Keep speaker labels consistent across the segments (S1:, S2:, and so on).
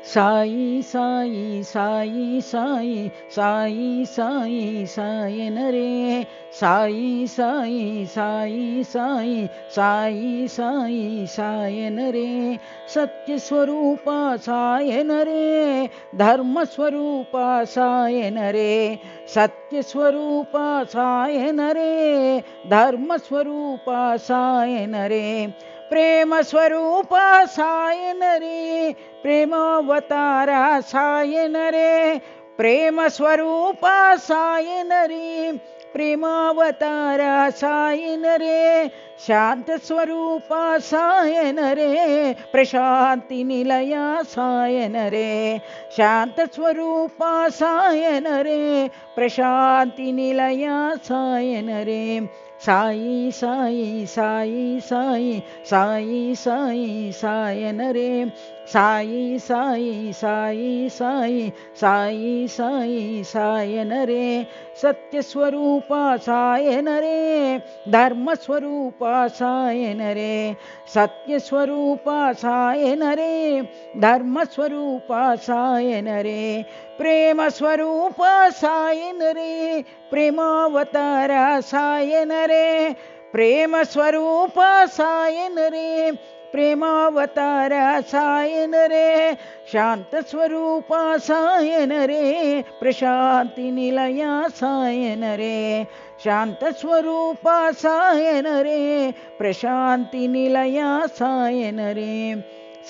S1: साई साई साई साई साई साई सायन रे साई साई साई साई साई साई सायन रे सत्यस्वरूपा सायन रे धर्मस्वरूपा सायन रे सत्यस्वरूपा सायन रे धर्मस्वरूपा सायन रे प्रेमस्वरूपा सायन रे प्रेमावतारा सायन रे प्रेमस्वरूपा सायन रे प्रेमावतारा सायन रे शान्तस्वरूपा सायन रे प्रशान्तिनिलया सायन रे शान्तस्वरूपा सायन रे प्रशान्तिनिलया सायन रे साई साई साई साई साई साई सायन रे साई साई साई साई साई साई सायन रे सत्यस्वरूपा सायन रे धर्मस्वरूपा सायन रे सत्यस्वरूपा सायन रे धर्मस्वरूपा सायन रे प्रेमस्वरूपा सायन रे प्रेमावतारा सायन रे प्रेमस्वरूपा सायन रे प्रेमावतारा सायन रे शान्तस्वरूपा सायन रे प्रशान्तिनिलया सायन रे शान्तस्वरूपा सायन रे प्रशान्तिनिलया सायन रे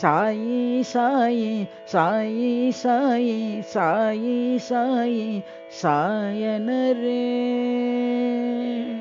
S1: साई साई साई साई साई साई सायन रे।